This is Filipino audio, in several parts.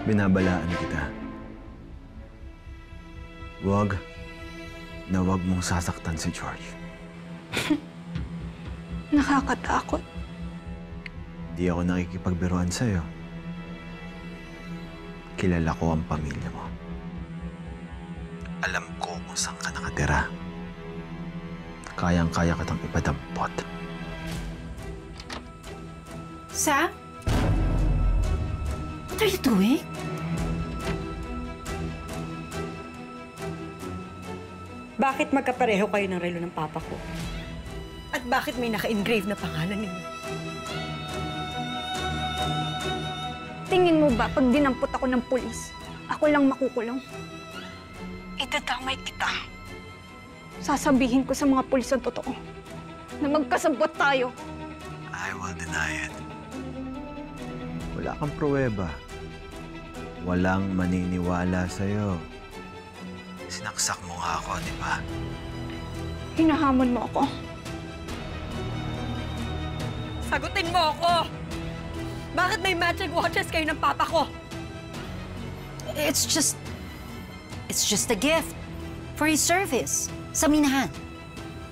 binabalaan kita. Huwag na huwag mong sasaktan si George. Nakakatakot. Di ako nakikipagbiruan sa'yo. Kilala ko ang pamilya mo. Alam ko kung saan ka nakatira. Kayang-kaya kitang ipadampot. Sam? What are you doing? Bakit magkapareho kayo ng relo ng papa ko? At bakit may naka-engrave na pangalan ninyo? Tingin mo ba pag dinampot ako ng pulis, ako lang makukulong? Itatamay kita. Sasabihin ko sa mga pulis ang totoo na magkasabot tayo. I will deny it. Wala kang pruweba. Walang maniniwala sa'yo. Sinaksak mo nga ako, di ba? Hinahamon mo ako. Sagutin mo ako! Bakit may matching watches kayo ng papa ko? It's just a gift for his service sa minahan.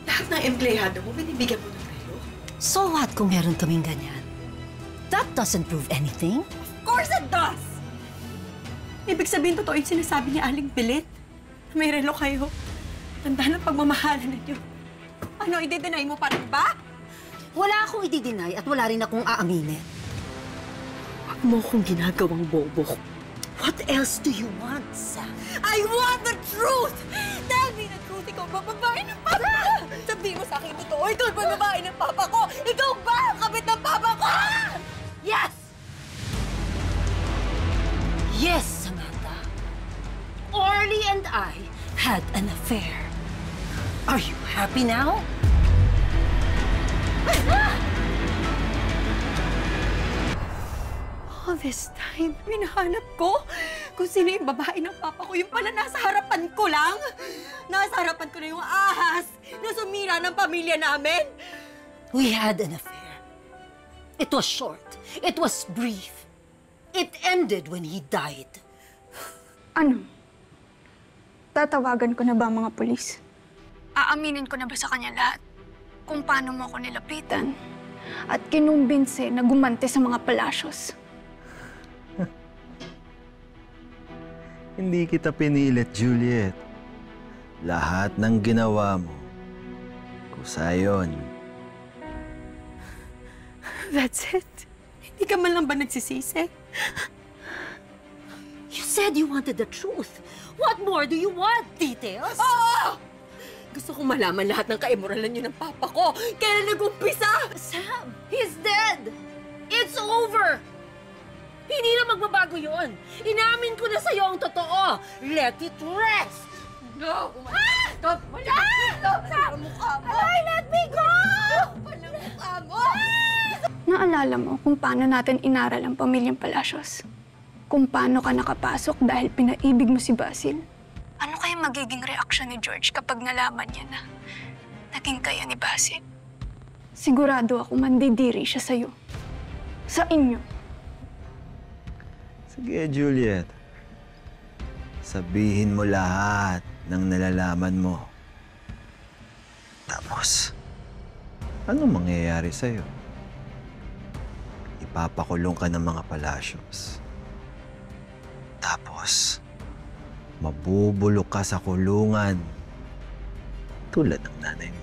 Lahat ng empleyado mo, binibigyan mo ng relo? So what kung meron kaming ganyan? That doesn't prove anything. Of course it does! Ibig sabihin, totoo yung sinasabi ni Aling Pilit. May relo kayo. Tanda ng pagmamahalan ninyo. Ano, i-deny mo pa rin ba? Wala akong i-deny at wala rin akong aaminin. Huwag mo akong ginagawang bobo. What else do you want, Sam? I want the truth! Tell me the truth! Ikaw ba babae ng papa ko? Sabihin mo sa akin totoo, ikaw ba babae ng papa ko? Ikaw ba ang kabit ng papa ko? Yes! Yes, Samantha. Orly and I had an affair. Are you happy now? All this time, hinahanap ko kung sino yung babae ng papa ko. Yung pala nasa harapan ko lang. Nasa harapan ko na yung ahas na sumira ng pamilya namin. We had an affair. It was short. It was brief. It ended when he died. Ano? Tatawagan ko na ba ang mga pulis? Aaminin ko na ba sa kanya lahat kung paano mo ako nilapitan at kinumbinse na gumante sa mga palasyos? Hindi kita pinilit, Juliet. Lahat ng ginawa mo, kusa yun. That's it? Hindi ka man lang ba nagsisisi? You said you wanted the truth. What more do you want? Details? Oo! Gusto kong malaman lahat ng kaimoralan niyo ng papa ko. Kailan nag-umpisa? Sam, he's dead. It's over. Hindi na magbabago yon. Inamin ko na sa'yo ang totoo. Let it rest. No! Stop! Stop! Stop! Mukha mo! Alay, let me go! Walang mukha mo! Naalala mo kung paano natin inaral ang pamilyang Palacios? Kung paano ka nakapasok dahil pinaibig mo si Basil? Ano kaya magiging reaksyon ni George kapag nalaman niya na naging kaya ni Basil? Sigurado ako mandidiri siya sa'yo. Sa inyo. Sige, Juliet. Sabihin mo lahat ng nalalaman mo. Tapos, anong mangyayari sa'yo? Ipapakulong ka ng mga Palacios. Tapos, mabubulok ka sa kulungan tulad ng nanay mo.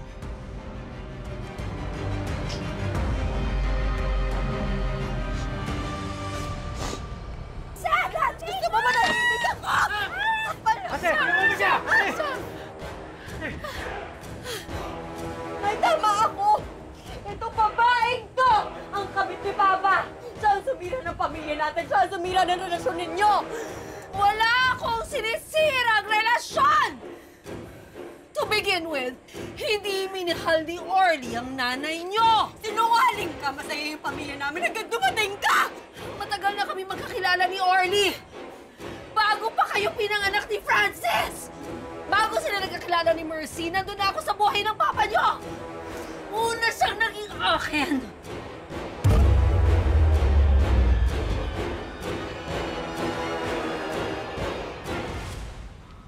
Gusto mo manahimik ako? Ate, tulungan mo siya! Ay, tama ako! Itong babaeng to! Ang kabit ni Papa! Siya ang sumira ng pamilya natin! Siya ang sumira ng relasyon ninyo! Wala akong sinisirang relasyon! To begin with, hindi minahal ni Orly ang nanay niyo! Sinungaling ka! Masaya yung pamilya namin hanggang dumating ka! Matagal na kami magkakilala ni Orly! Bago pa kayo pinanganak ni Francis! Bago sila nagkakilala ni Mercy, nandun na ako sa buhay ng papa niyo! Una siyang naging akin!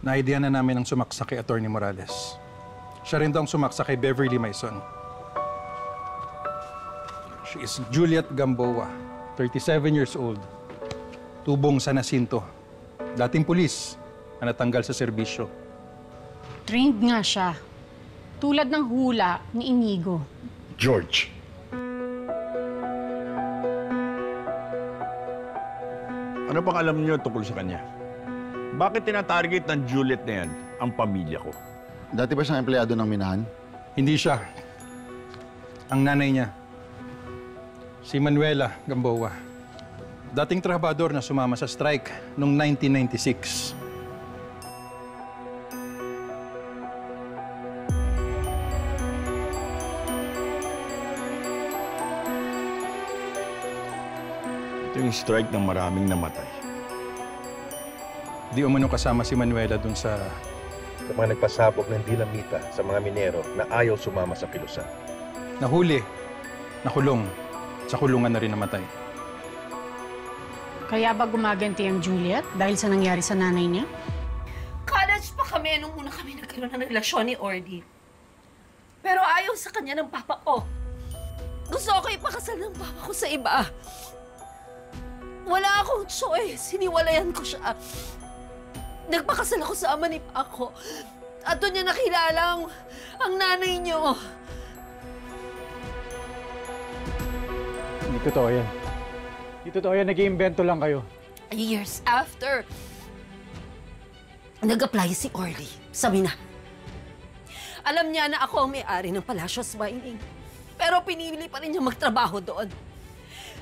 Na-idea na namin ang sumaksa kay Atty. Morales. Siya rin daw ang sumaksa kay Beverly Maison. She is Juliet Gamboa, 37 years old. Tubong San Jacinto. Dating pulis na natanggal sa serbisyo. Trained nga siya. Tulad ng hula ni Inigo. George. Ano pang alam niyo tungkol sa kanya? Bakit tinatarget ng Juliet na yan ang pamilya ko? Dati ba siyang empleyado ng minahan? Hindi siya. Ang nanay niya. Si Manuela Gamboa. Dating trabador na sumama sa strike noong 1996. Ito yung strike ng maraming namatay. Di umano kasama si Manuela dun sa mga nagpasabog ng dinamita sa mga minero na ayaw sumama sa kilusan. nahuli, nakulong, sa kulungan na rin namatay. Kaya ba gumaganti ang Juliet dahil sa nangyari sa nanay niya? College pa kami nung una kami nagkaroon ng relasyon ni Orly. Pero ayaw sa kanya ng papa ko. Gusto ko ipakasal ng papa ko sa iba. Wala akong choice. Hiniwalayan ko siya. Nagpakasal ako sa ama ni Paco. At doon niya nakilala ang nanay niyo. Hindi totoo yan. Hindi totoo yan. Nag-iimbento lang kayo. Years after, nag-apply si Orly sa Mina. Alam niya na ako ang may-ari ng Palacios Mining. Pero pinili pa rin niya magtrabaho doon.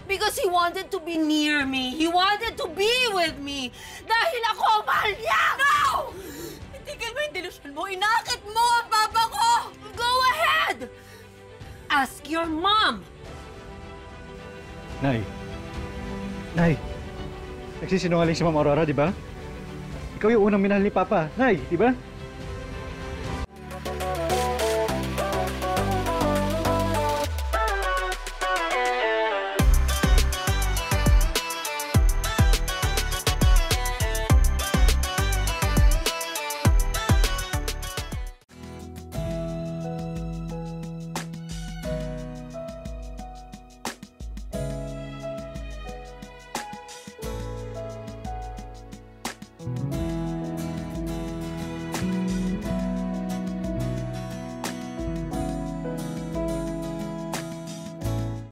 Because he wanted to be near me. He wanted to be with me. Dahil ako ang mahal niya! No! Itigil mo yung delusyon mo. Inakit mo ang papa ko! Go ahead! Ask your mom! Nay. Nay. Nagsisinungaling si Ma'am Aurora, di ba? Ikaw yung unang minahal ni Papa. Nay, di ba?